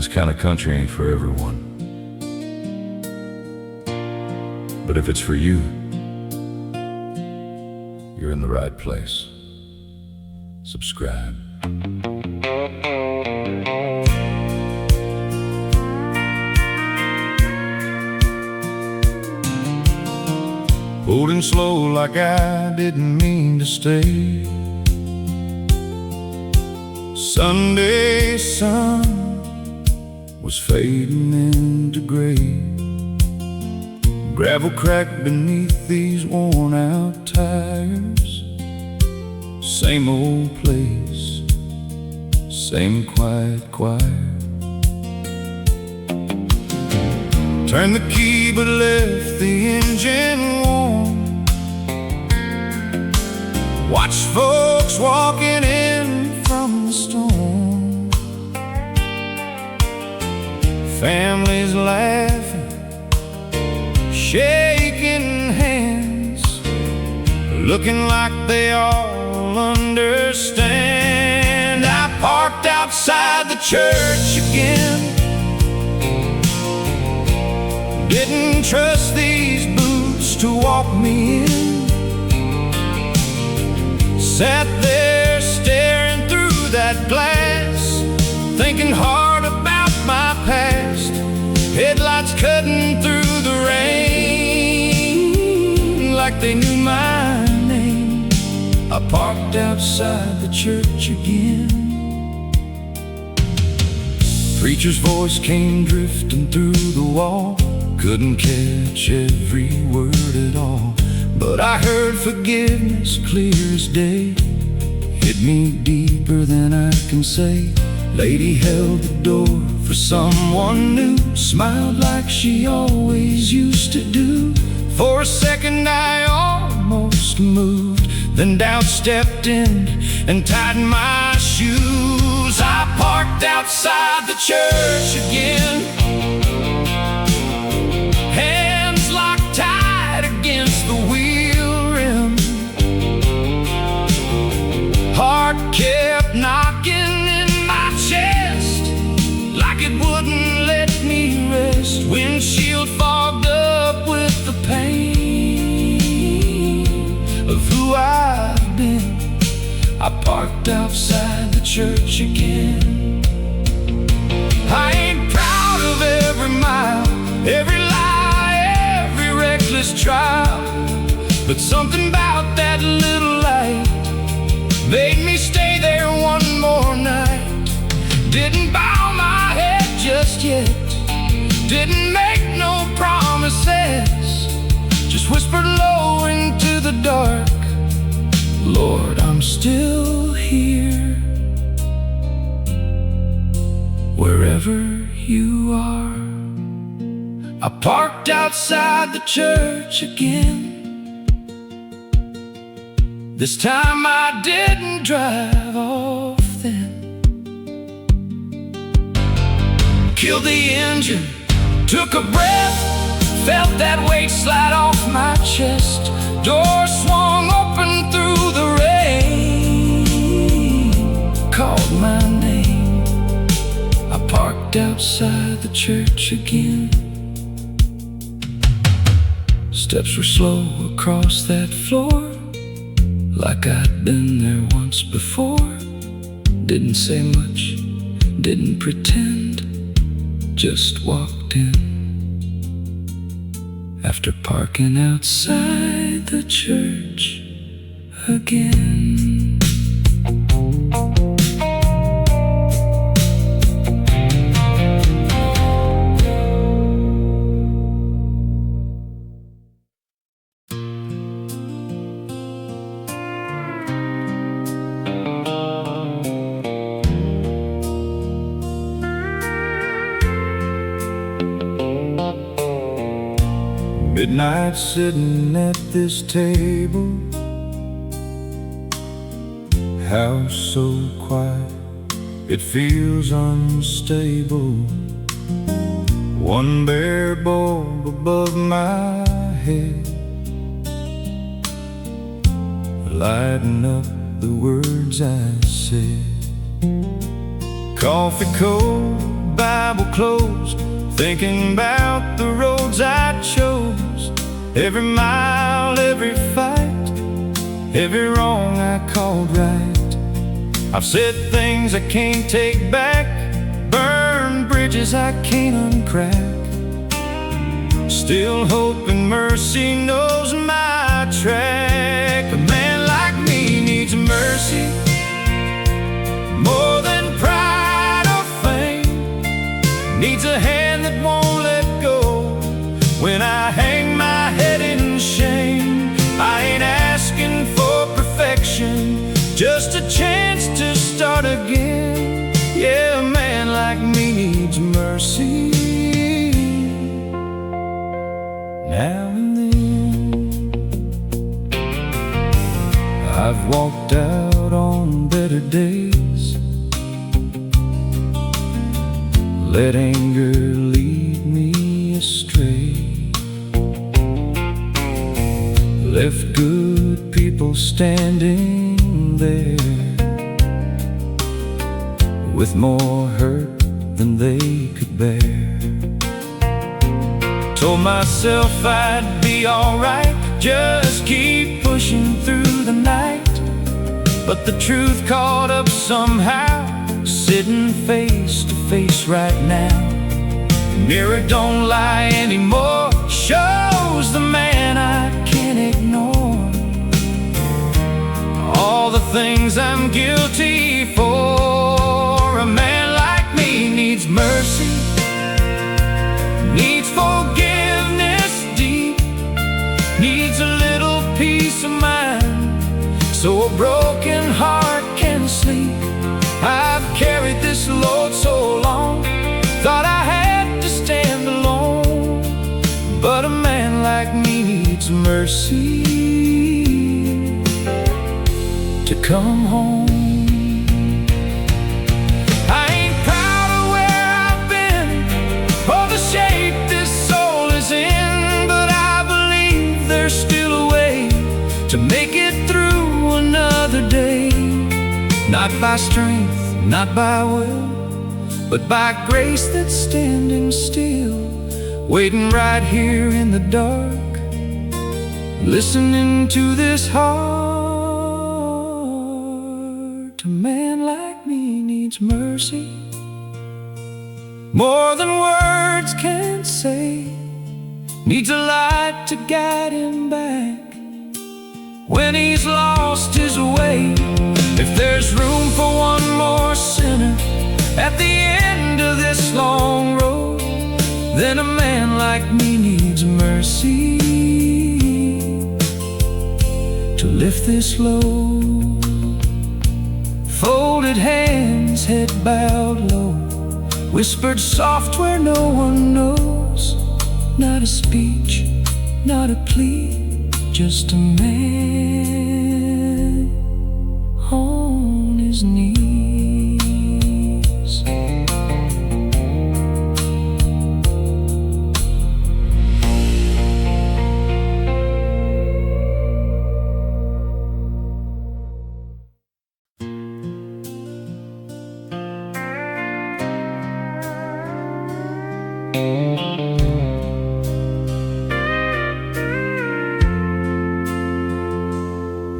This kind of country ain't for everyone. But if it's for you, you're in the right place. Subscribe. Holding slow like I didn't mean to stay. Sunday sun was fading into gray. Gravel cracked beneath these worn out tires. Same old place, same quiet choir. Turned the key but left the engine warm. Watched folks walking in from the storm. Families laughing, shaking hands, looking like they all understand. I parked outside the church again. Didn't trust these boots to walk me in. Sat there staring through that glass, thinking hard about my past. Headlights cutting through the rain like they knew my name. I parked outside the church again. Preacher's voice came drifting through the wall. Couldn't catch every word at all, but I heard forgiveness clear as day. Hit me deeper than I can say. Lady held the door for someone new, smiled like she always used to do. For a second I almost moved, then doubt stepped in and tightened my shoes. I parked outside the church again. Hands locked tight against the wheel rim. Heart kept knocking in my chest like it wouldn't let me rest. Windshield fogged up with the pain of who I've been. I parked outside the church again. I ain't proud of every mile, every lie, every reckless trial, but something about that little light made me stay there one more night. Didn't bow my head just yet, didn't make no promises, just whispered low into the dark, Lord, I'm still here. Wherever you are, I parked outside the church again. This time I didn't drive off then. Killed the engine, took a breath, felt that weight slide off my chest. Door swung open through the rain, called my name. I parked outside the church again. Steps were slow across that floor, like I'd been there once before. Didn't say much, didn't pretend, just walked in. After parking outside the church again. Midnight sitting at this table, house so quiet, it feels unstable. One bare bulb above my head, lighting up the words I said. Coffee cold, Bible closed, thinking about the roads I chose. Every mile, every fight, every wrong I called right. I've said things I can't take back, burned bridges I can't uncrack. Still hoping mercy knows my track. A man like me needs mercy more than pride or fame. Needs a hand that won't let go when I hang my head in shame. I ain't asking for perfection, just a chance to start again. Yeah, a man like me needs mercy now and then. I've walked out on better days, let anger lead me astray, left good people standing there with more hurt than they could bear. Told myself I'd be alright, just keep pushing through the night. But the truth caught up somehow, sitting face to face right now. Mirror don't lie anymore, shows the man I can't ignore. All the things I'm guilty for. A man like me needs mercy, needs forgiveness deep, needs a little peace of mind, so a broken heart can sleep. I've carried this load so long, thought I had to stand alone. But a man like me needs mercy to come home. I ain't proud of where I've been or the shape this soul is in, but I believe there's still a way to make it through another day. Not by strength, not by will, but by grace that's standing still, waiting right here in the dark, listening to this heart. A man like me needs mercy more than words can say, needs a light to guide him back when he's lost his way. If there's room for one more sinner at the end of this long road, then a man like me needs mercy to lift this load. Folded hands, head bowed low, whispered soft where no one knows. Not a speech, not a plea, just a man on his knees.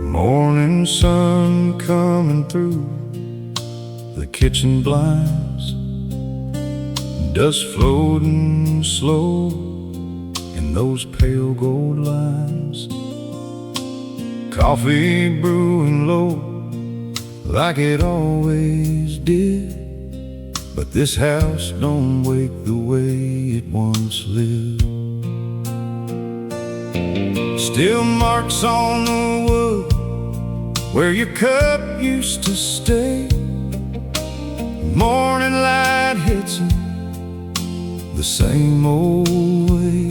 Morning sun coming through the kitchen blinds, dust floating slow in those pale gold lines. Coffee brewing low like it always did, but this house don't wake the way it once lived. Still marks on the wood where your cup used to stay. Morning light hits it the same old way.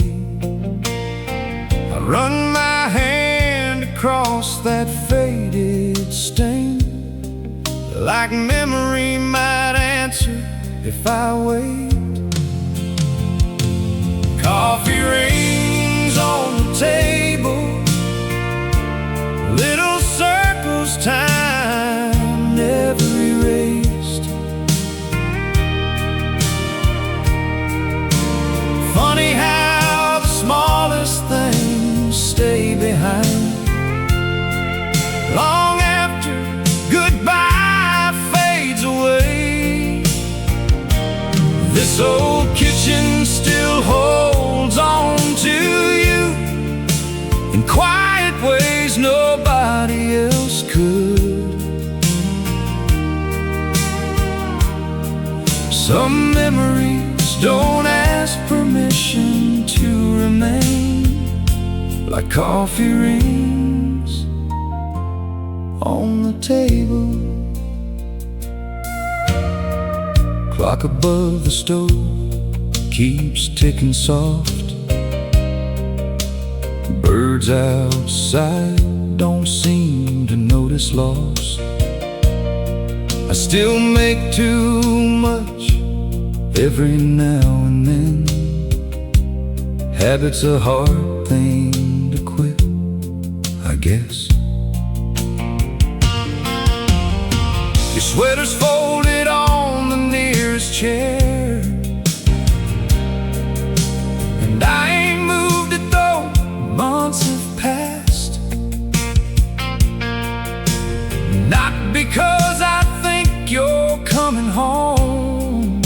I run my hand across that faded stain, like memory might answer if I wait. Coffee rings on the table, little circles time never erased. This old kitchen still holds on to you in quiet ways nobody else could. Some memories don't ask permission to remain, like coffee rings on the table. Clock above the stove keeps ticking soft. Birds outside don't seem to notice loss. I still make too much every now and then. Habit's a hard thing to quit, I guess. Your sweater's folded on the nearest chair, and I ain't moved it though months have passed. Not because I think you're coming home,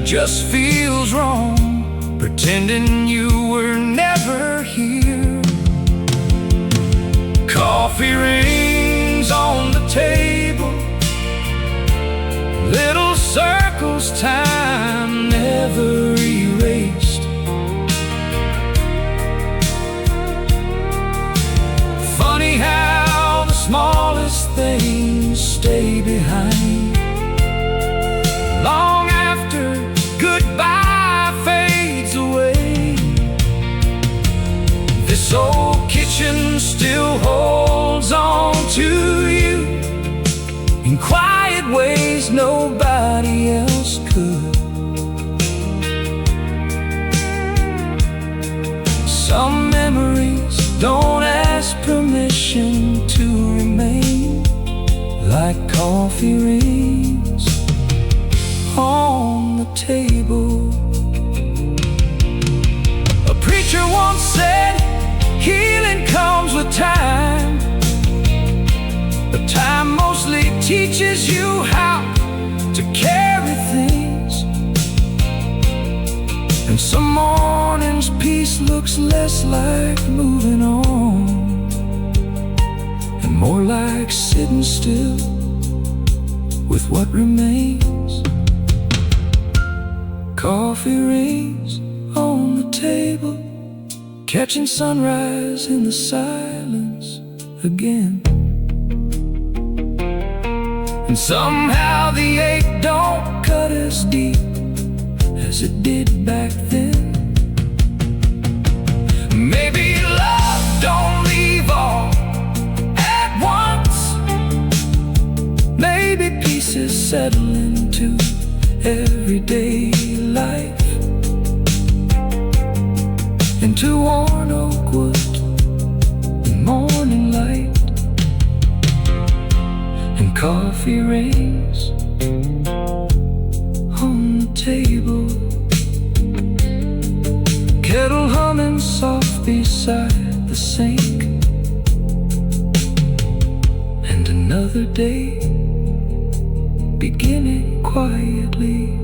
just feels wrong pretending you were never here. Coffee rings on the table, little circles time never erased. Funny how the smallest things stay behind long after goodbye fades away. This old kitchen still holds on to you in quiet ways nobody else could. Some memories don't ask permission to remain, like coffee rings on the table. A preacher once said, healing comes with time, but time mostly teaches you how to carry things. And some mornings peace looks less like moving on and more like sitting still with what remains. Coffee rings on the table, catching sunrise in the silence again. And somehow the ache don't cut as deep as it did back then. Maybe love don't leave all at once. Maybe pieces settle into everyday life, into worn oak wood and morning light, and coffee rings on the table, kettle humming soft beside the sink, and another day beginning quietly.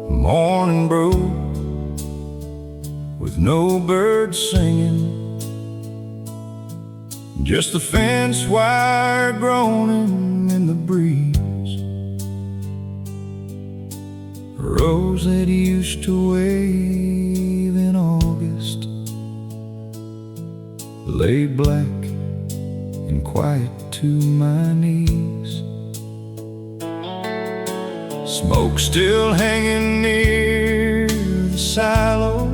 Morning broke with no birds singing, just the fence wire groaning in the breeze. A rose that used to wave in August lay black and quiet to my knees. Smoke still hanging near the silo,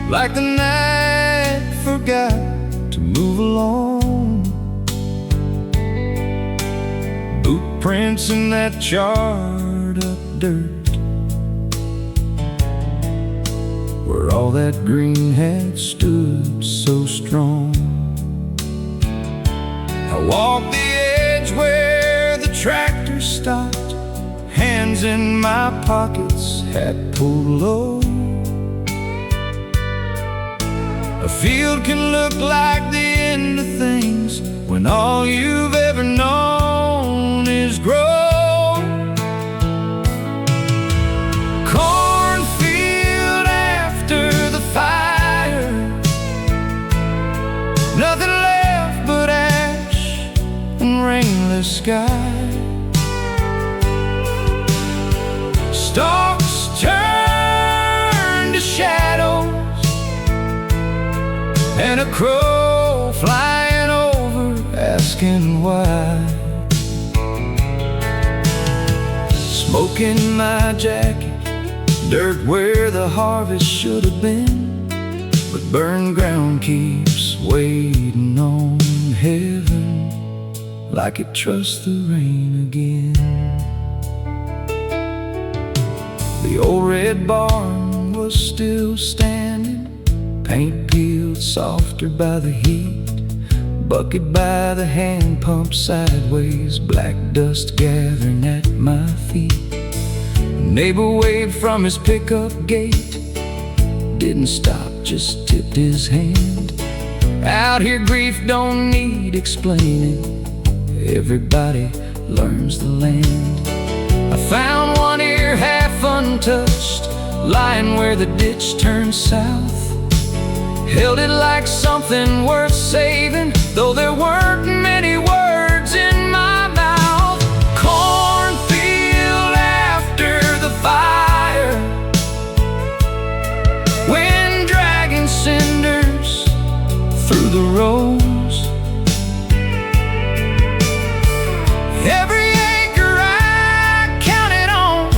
like the night forgot to move along. Boot prints in that charred covered up dirt, where all that green had stood so strong. I walked the edge where the tractor stopped, hands in my pockets, hat pulled low. A field can look like the end of things when all you've ever known is growth. Cornfield after the fire, nothing left but ash and rainless sky. Stalks turn to shadows, and a crow flying over asking why. Smoke in my jacket, dirt where the harvest should have been, but burned ground keeps waiting on heaven, like it trusts the rain again. The old red barn was still standing, paint peeled softer by the heat, bucket by the hand pump sideways, black dust gathering at my feet. A neighbor waved from his pickup gate, didn't stop, just tipped his hand. Out here grief don't need explaining, everybody learns the land. I found one ear half untouched, lying where the ditch turned south. Held it like something worth saving, though there weren't many words in my mouth. Cornfield after the fire, wind dragging cinders through the rows. Every acre I counted on,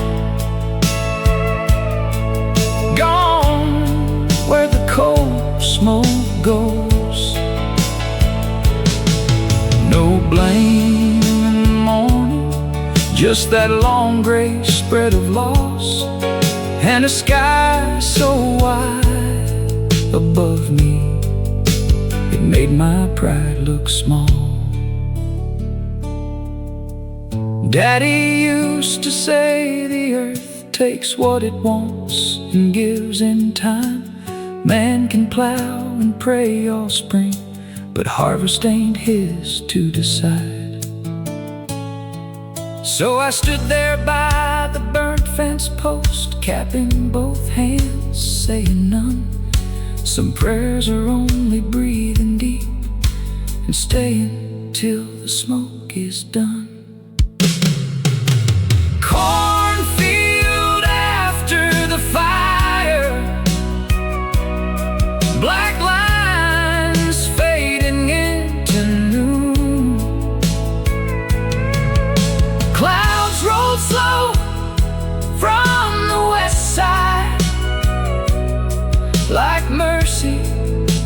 gone where the cold smoke goes. No blame in the morning, just that long gray spread of loss, and a sky so wide above me, it made my pride look small. Daddy used to say the earth takes what it wants and gives in time. Man can plow and pray all spring, but harvest ain't his to decide. So I stood there by the burnt fence post, capping both hands, saying none. Some prayers are only breathing deep and staying till the smoke is done. Cornfield after the fire, black lines fading into noon. Clouds rolled slow from the west side, like mercy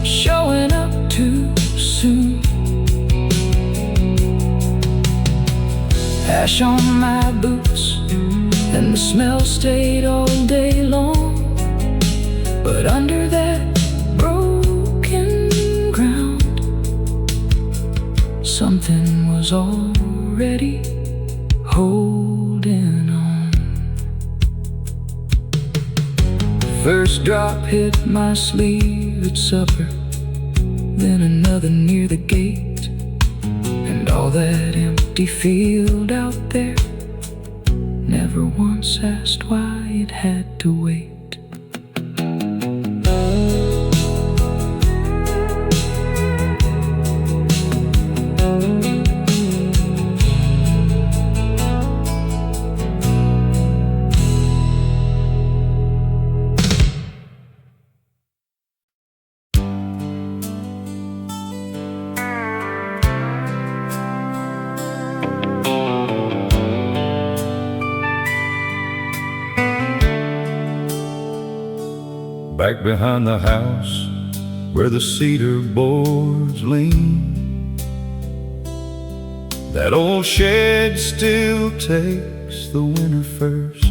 showing up too soon. Ash on my boots, and the smell stayed all day long, but under that broken ground, something was already holding on. First drop hit my sleeve at supper, then another near the gate, and all that empty field out there never once asked why it had to wait. Back behind the house where the cedar boards lean, That old shed still takes the winter first.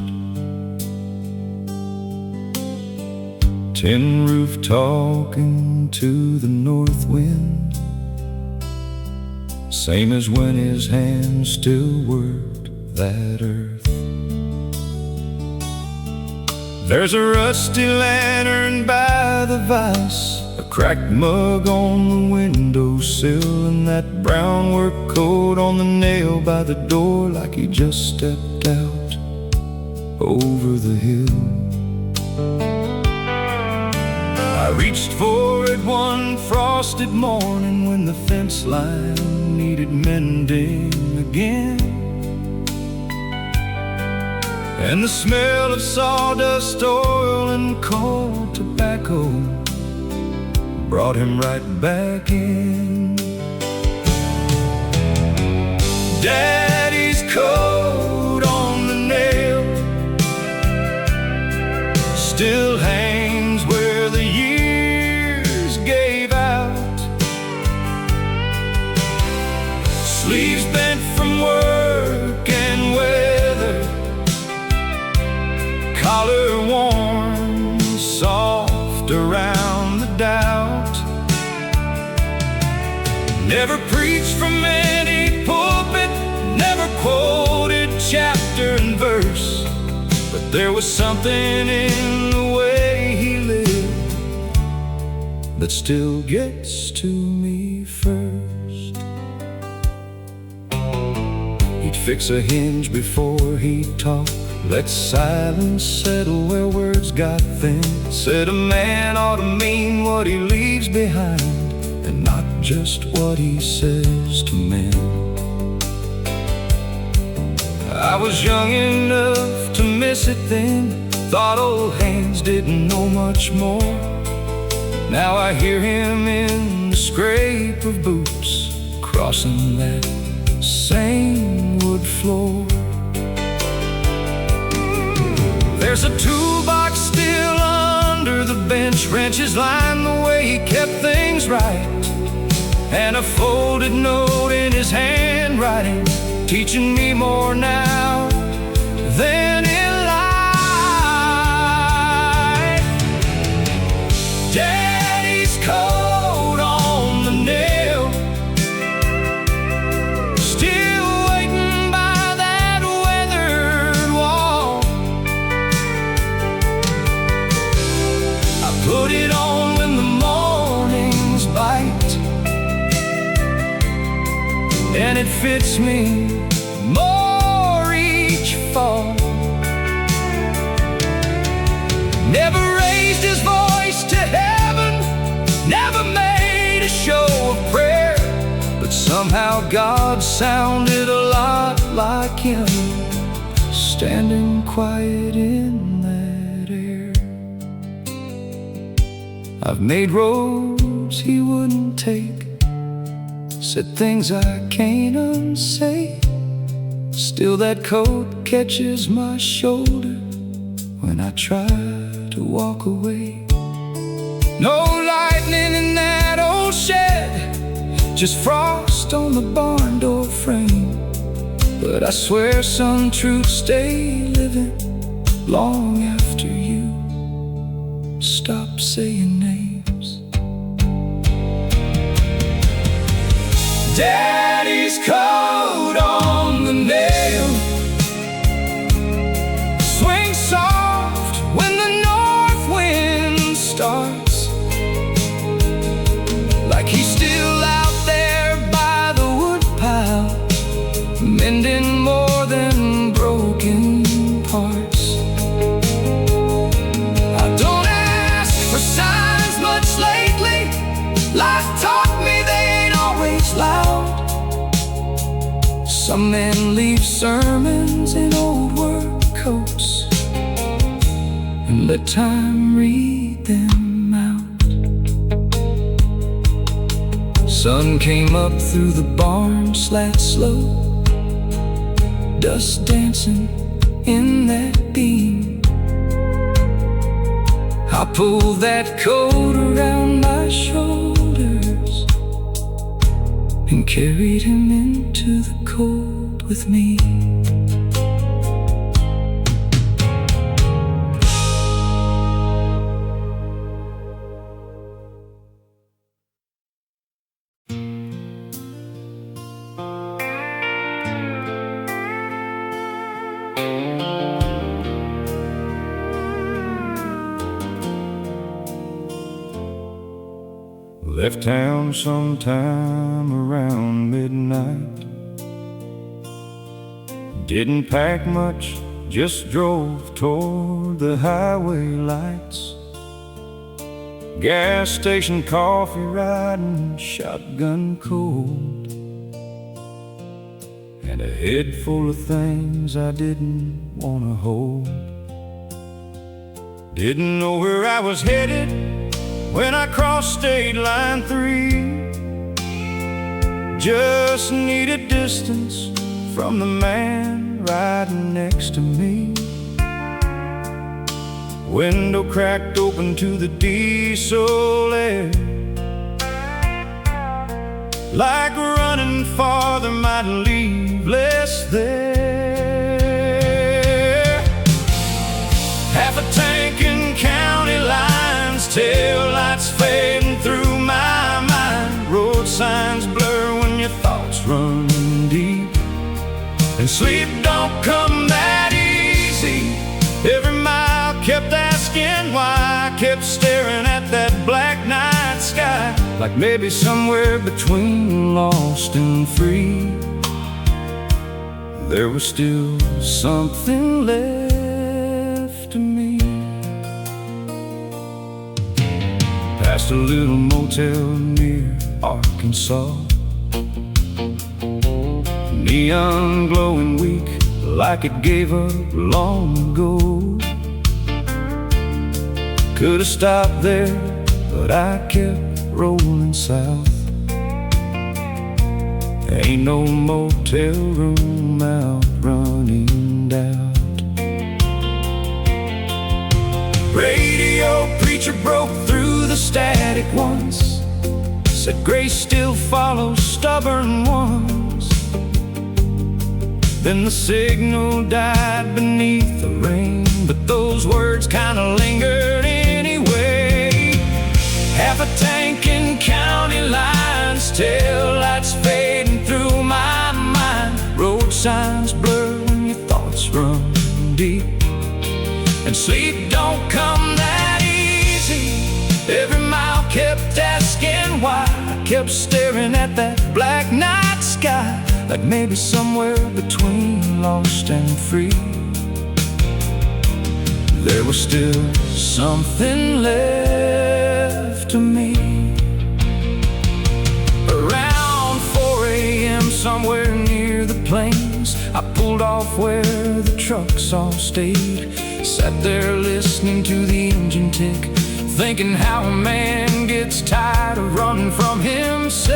Tin roof talking to the north wind, same as when his hands still worked that earth. There's a rusty lantern by the vise, a cracked mug on the windowsill, and that brown work coat on the nail by the door, like he just stepped out over the hill. I reached for it one frosted morning when the fence line needed mending again, and the smell of sawdust, oil, and cold tobacco brought him right back in. Daddy's coat on the nail still hangs where the years gave out. Sleeves bent from work and weather, collar worn soft around the doubt. Never preached from any pulpit, never quoted chapter and verse, but there was something in the way he lived that still gets to me first. He'd fix a hinge before he'd talk, let silence settle where words got thin. Said a man ought to mean what he leaves behind, and not just what he says to men. I was young enough to miss it then, thought old hands didn't know much more. Now I hear him in the scrape of boots, crossing that same wood floor. There's a toolbox still under the bench, wrenches line the way he kept things right, and a folded note in his handwriting, teaching me more now than in life. Daddy's coat on the nail, still waiting by that weathered wall. I put it on when the mornings bite, and it fits me more each fall. Never raised his voice to heaven, never made a show of prayer, but somehow God sounded a lot like him, standing quiet in that air. I've made roads he wouldn't take, said things I can't unsay. Still that coat catches my shoulder when I try to walk away. No lightning in that old shed, just frost on the barn door frame. But I swear some truths stay living long after you stop saying names. Daddy's coat on the nail swings soft when the north wind starts, like he's still out there by the woodpile, mending more than broken parts. I don't ask for signs much lately, life taught me they ain't always loud. Some men leave sermons in old work coats and let time read them out. Sun came up through the barn slat slow, dust dancing in that beam. I pulled that coat around my shoulders and carried him into the cold with me. Left town sometime around midnight. Didn't pack much, just drove toward the highway lights. Gas station coffee riding shotgun cold, and a head full of things I didn't want to hold. Didn't know where I was headed when I crossed state line 3. Just needed distance from the man riding next to me. Window cracked open to the diesel air, like running farther might leave less there. Half a tank in county lines, taillights fading through my mind. Road signs blur when your thoughts run deep, and sleep don't come that easy. Every mile kept asking why, I kept staring at that black night sky, like maybe somewhere between lost and free there was still something left to me. Past a little motel near Arkansas, neon glowing weak like it gave up long ago. Could've stopped there, but I kept rolling south. Ain't no motel room out running doubt. Radio preacher broke through the static once, said grace still follows stubborn ones. Then the signal died beneath the rain, but those words kinda lingered anyway. Half a tank in county lines, taillights fading through my mind. Road signs blur when your thoughts run deep, and sleep don't come that easy. Every mile kept asking why, I kept staring at that black night sky, like maybe somewhere between lost and free there was still something left to me. Around 4 a.m. somewhere near the plains, I pulled off where the trucks all stayed. Sat there listening to the engine tick, thinking how a man gets tired of running from himself.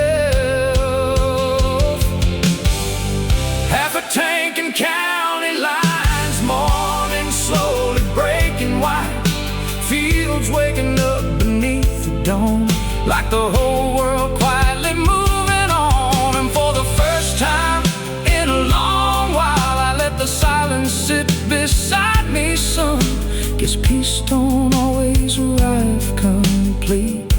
Half a tank in county lines, morning slowly breaking white. Fields waking up beneath the dome, like the whole world quietly moving on. And for the first time in a long while, I let the silence sit beside me. Son, guess peace don't always arrive complete.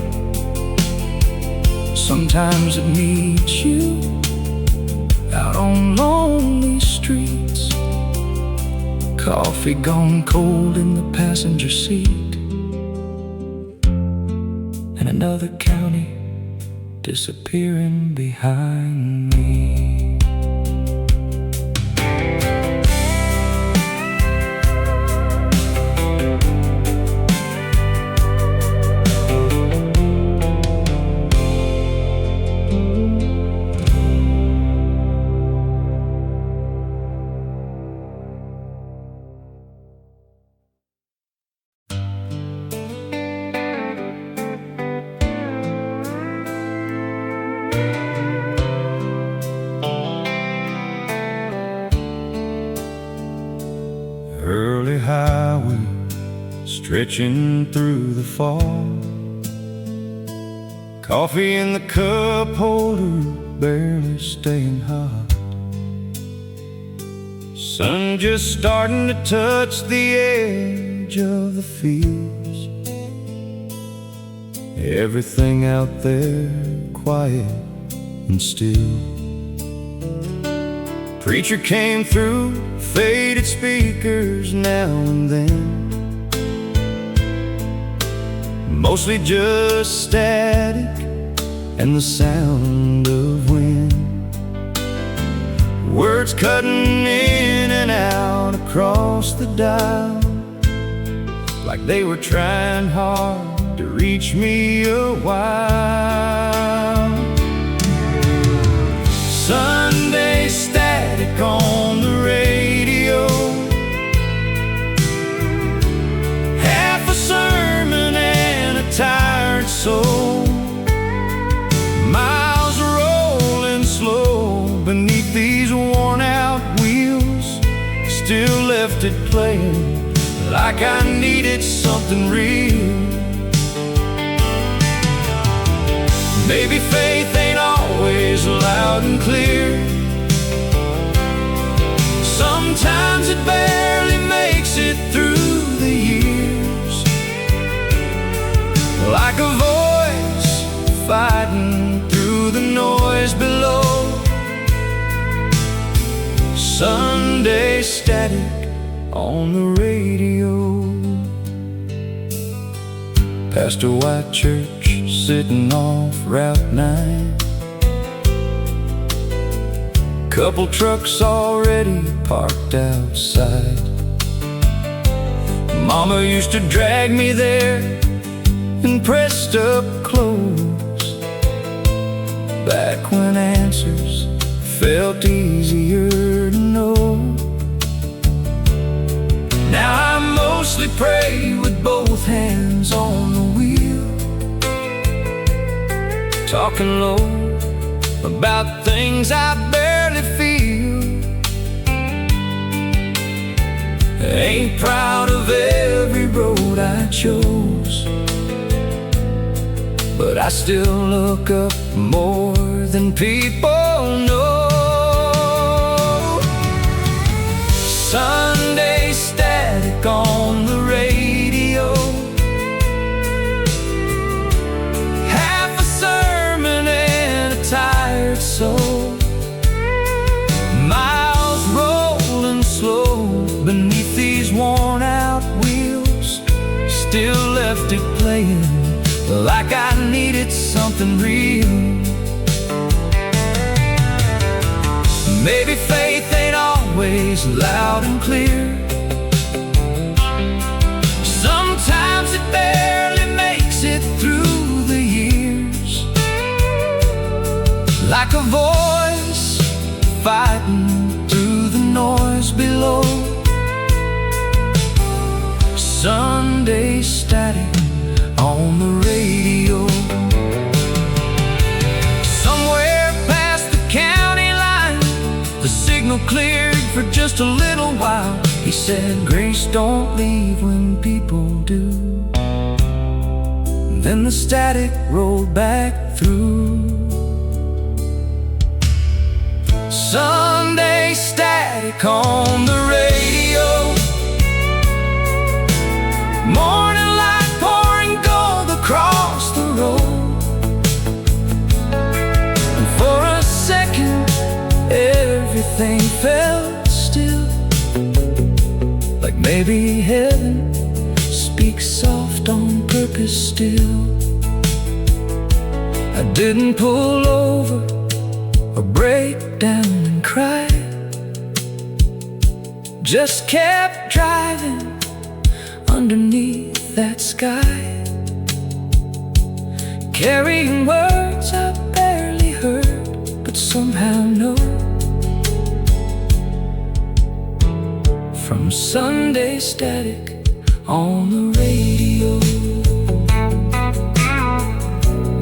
Sometimes it meets you out on lonely streets, coffee gone cold in the passenger seat, and another county disappearing behind me. Early highway stretching through the fall, coffee in the cup holder barely staying hot. Sun just starting to touch the edge of the fields. Everything out there quiet and still. Preacher came through, faded speakers now and then, mostly just static and the sound of wind. Words cutting in and out across the dial, like they were trying hard to reach me a while. Sunday static on the radio, half a sermon and a tired soul. Miles rolling slow beneath these worn-out wheels, still left it playing like I needed something real. Maybe faith ain't always loud and clear. Sometimes it barely makes it through the years, like a voice fighting through the noise below. Sunday static on the radio. Past a white church sitting off Route 9, couple trucks already parked outside. Mama used to drag me there in pressed up clothes, back when answers felt easier to know. Now I mostly pray with both hands on the wheel, talking low about things I barely feel. Ain't proud of every road I chose, but I still look up more than people know. Sunday static on the radio, half a sermon and a tired soul. Miles rolling slow beneath these worn-out wheels, still left it playing like I needed something real. Maybe faith ain't always loud and clear. Sometimes it barely makes it through the years, like a voice fighting through the noise below. Sunday static on the radio. Somewhere past the county line, the signal cleared for just a little while. He said, grace don't leave when people do. Then the static rolled back through. Sunday static on the radio, morning light pouring gold across the road. And for a second everything felt still, like maybe heaven speaks soft on purpose still. I didn't pull over or break down and cry, just kept driving underneath that sky, carrying words I barely heard, but somehow know. From Sunday static on the radio,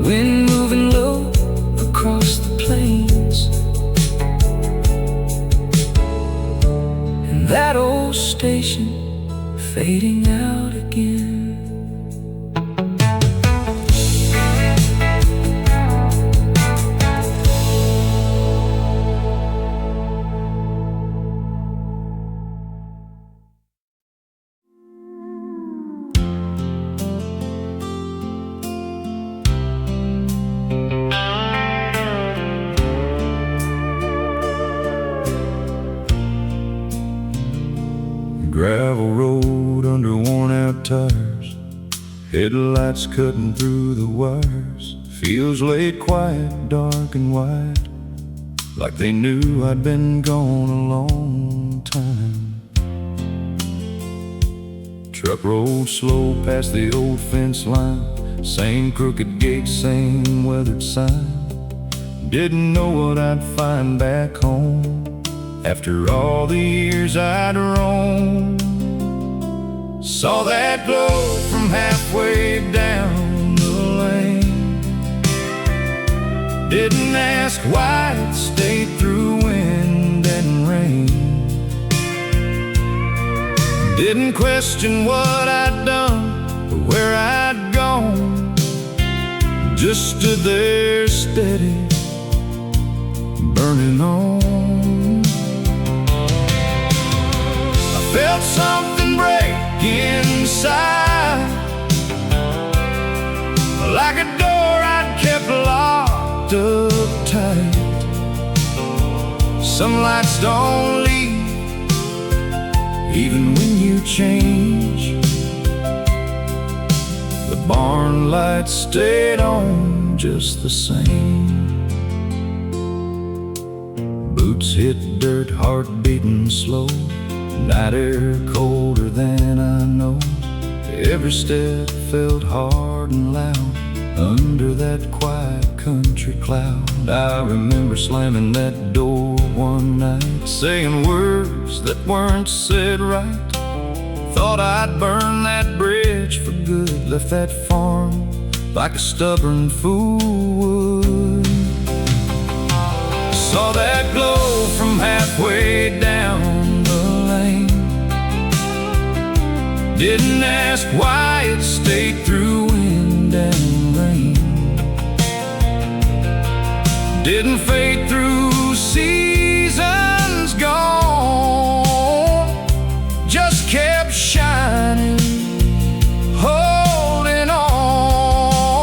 wind moving low across the plains, and that old station fading out again. Gravel road under worn-out tires, headlights cutting through the wires. Fields laid quiet, dark and wide, like they knew I'd been gone a long time. Truck rolled slow past the old fence line, same crooked gate, same weathered sign. Didn't know what I'd find back home after all the years I'd roamed. Saw that glow from halfway down the lane. Didn't ask why it stayed through wind and rain. Didn't question what I'd done or where I'd gone. Just stood there steady, burning on. I felt something break inside, like a door I'd kept locked up tight. Some lights don't leave, even when you change. The barn lights stayed on just the same. Boots hit dirt, heart beating slow, night air colder than I know. Every step felt hard and loud under that quiet country cloud. I remember slamming that door one night, saying words that weren't said right. Thought I'd burn that bridge for good, left that farm like a stubborn fool would. Saw that glow from halfway down the lane. Didn't ask why it stayed through wind and rain. Didn't fade through seasons gone, just kept shining, holding on.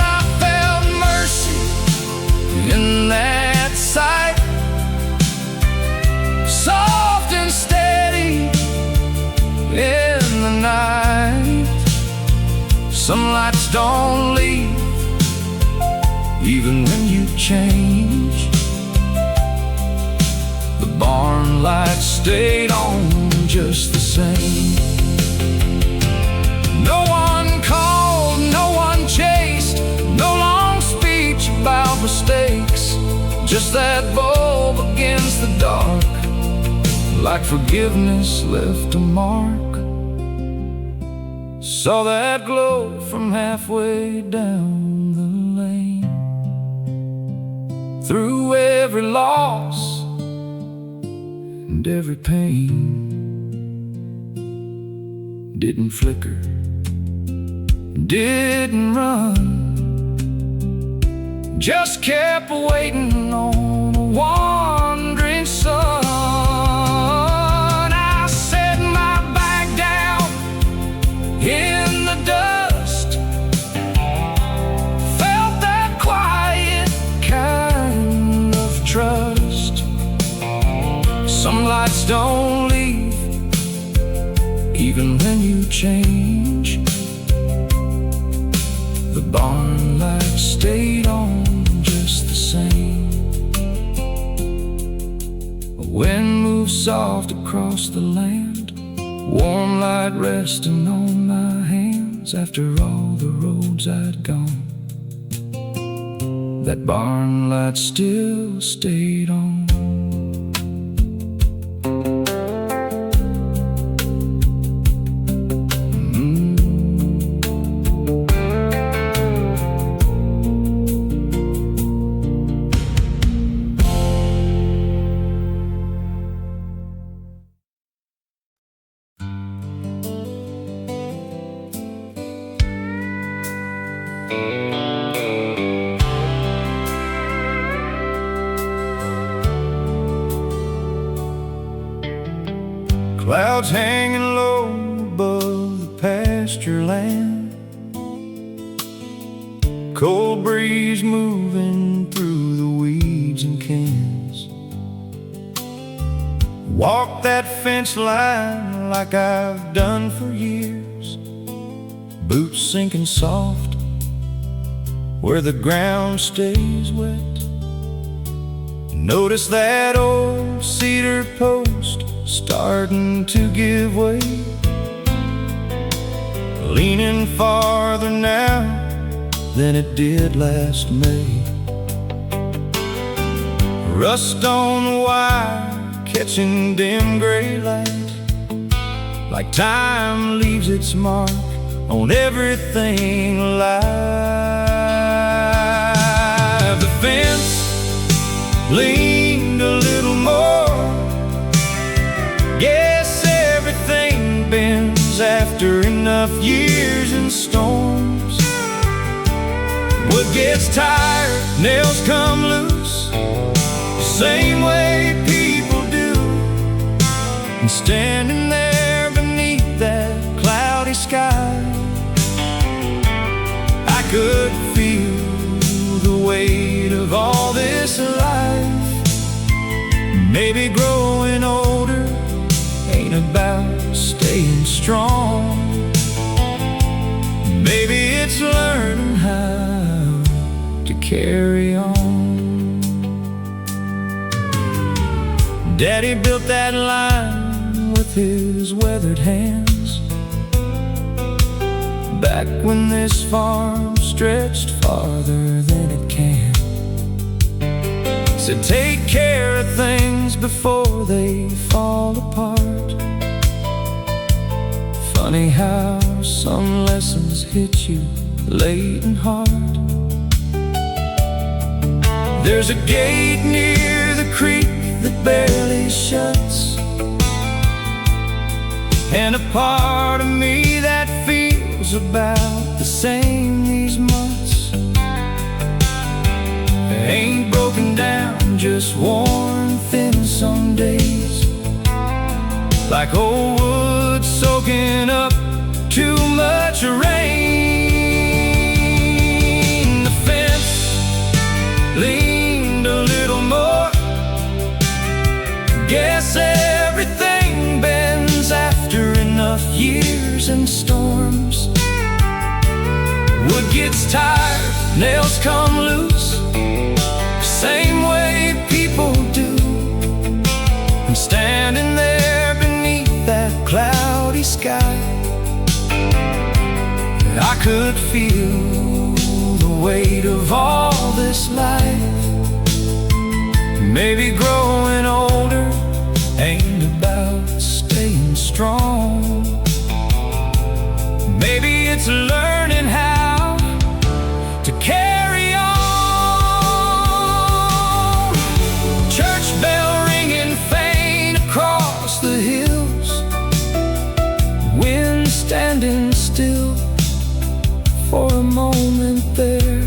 I felt mercy in that sight, soft and steady in the night. Some lights don't leave, even when you change. The barn lights stayed on just the same. No one called, no one chased, no long speech about mistakes. Just that bulb against the dark, like forgiveness left a mark. Saw that glow from halfway down the lane. Through every loss and every pain, didn't flicker, didn't run, just kept waiting on a wandering sun. I set my back down in the dust, felt that quiet kind of trust. Some lights don't leave, even when you change. The barn lights stayed on just the same. A wind moved soft across the land, warm light resting on my hands. After all the roads I'd gone, that barn light still stayed on. Clouds hanging low above the pasture land, cold breeze moving through the weeds and cans. Walk that fence line like I've done for years, boots sinking soft where the ground stays wet. Notice that old cedar post starting to give way, leaning farther now than it did last May. Rust on the wire, catching dim gray light, like time leaves its mark on everything alive. The fence leaned a little more, guess everything bends after enough years and storms. Wood gets tired, nails come loose, same way people do. And standing there beneath that cloudy sky, I could feel the weight of all this life. Maybe growing older ain't about staying strong. Maybe it's learning how to carry on. Daddy built that line with his weathered hands, back when this farm stretched farther than it can. Said take care of things before they fall apart. Funny how some lessons hit you late and hard. There's a gate near the creek that barely shuts, and a part of me that feels about the same these months. Ain't broken down, just worn thin some days, like old wood soaking up too much rain. The fence leaned a little more, guess everything bends after enough years and storms. Wood gets tired, nails come loose, same way people do. And standing there beneath that cloudy sky, I could feel the weight of all this life. Maybe growing older ain't about staying strong. Maybe it's learning how to carry on. Church bell ringing faint across the hills, wind standing still for a moment there.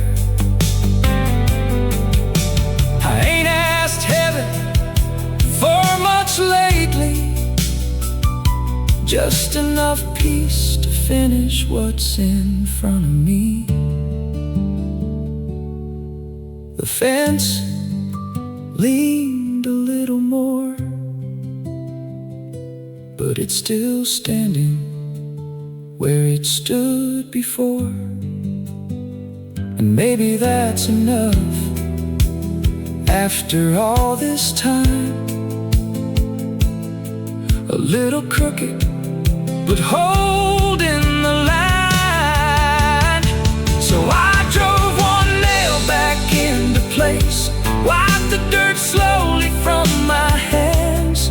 I ain't asked heaven for much lately, just enough peace to finish what's in front of me. The fence leaned a little more, but it's still standing where it stood before. And maybe that's enough after all this time. A little crooked, but holding the line. So I drove one nail back into place, wiped the dirt slowly from my hands,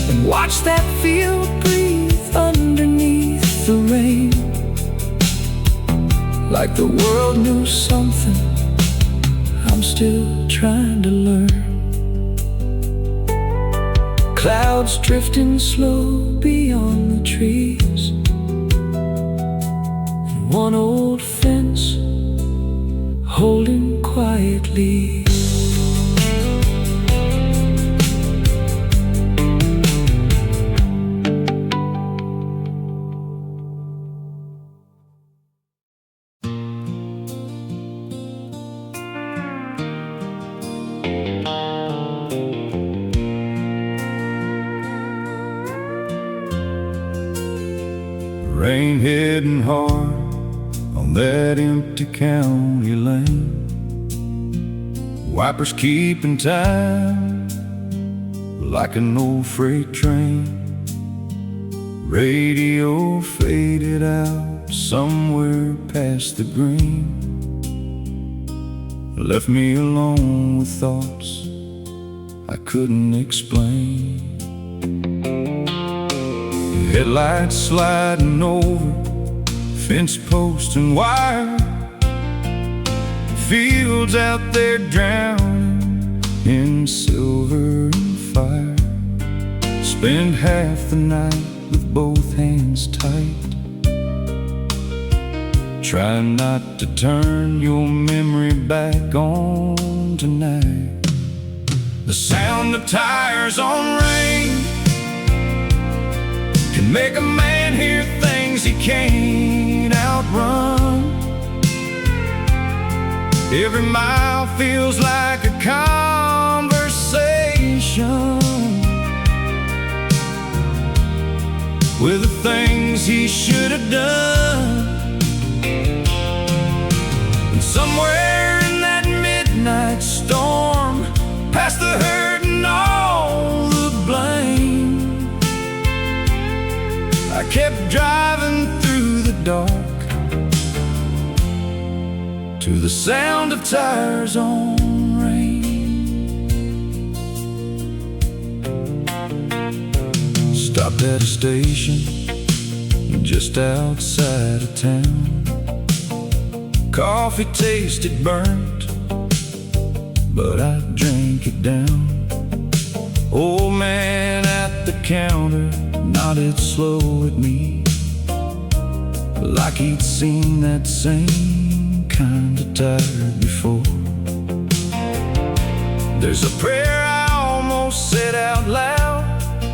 and watched that field breathe underneath the rain. Like the world knew something I'm still trying to learn. Clouds drifting slow beyond the trees, and one old fence holding quietly. rain hitting hard on that empty county lane. Wipers keeping time like an old freight train. Radio faded out somewhere past the green. Left me alone with thoughts I couldn't explain. Headlights sliding over fence posts and wire. Fields out there drowning in silver and fire. Spend half the night with both hands tight. Try not to turn your memory back on tonight. The sound of tires on rain can make a man hear things he can't outrun. Every mile feels like a conversation with the things he should have done. And somewhere in that midnight storm, past the hurt and all the blame, I kept driving through the dark to the sound of tires on rain. Stopped at a station just outside of town. Coffee tasted burnt, but I drank it down. Old man at the counter nodded slow at me, like he'd seen that same kind of tired before. There's a prayer I almost said out loud,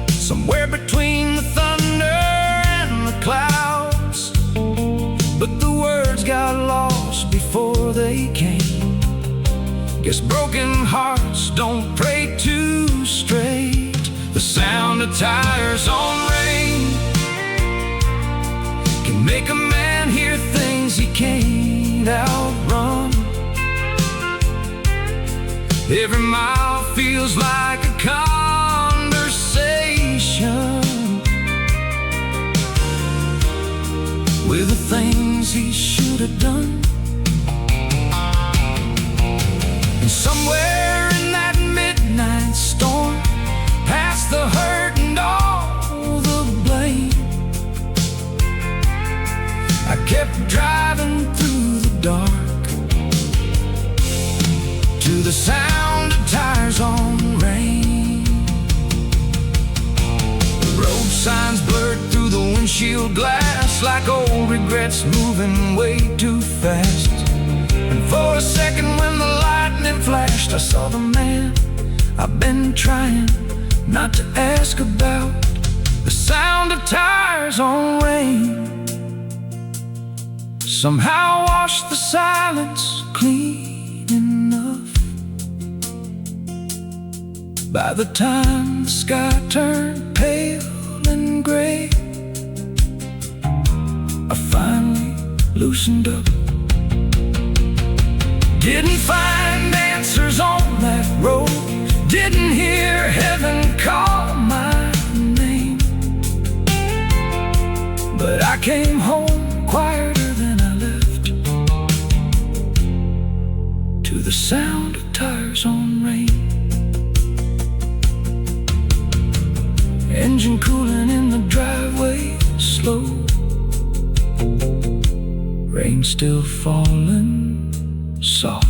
somewhere between the thunder and the clouds, but the words got lost before they came. Guess broken hearts don't pray too straight. The sound of tires on rain can make a man hear things he can't outrun. Every mile feels like a conversation with the things he should have done. And somewhere in that midnight storm, past the hurt and all the blame, I kept driving through the dark to the sound of tires on rain. The road signs blurred through the windshield glass, like old regrets moving way too fast. And for a second when the lightning flashed, I saw the man I've been trying not to ask about. The sound of tires on rain somehow washed the silence clean enough. By the time the sky turned pale and gray, I finally loosened up. Didn't find answers on that road, didn't hear heaven call my name, but I came home quieter than I left, to the sound of tires on rain. Engine cooling in the driveway slow, rain still falling soft.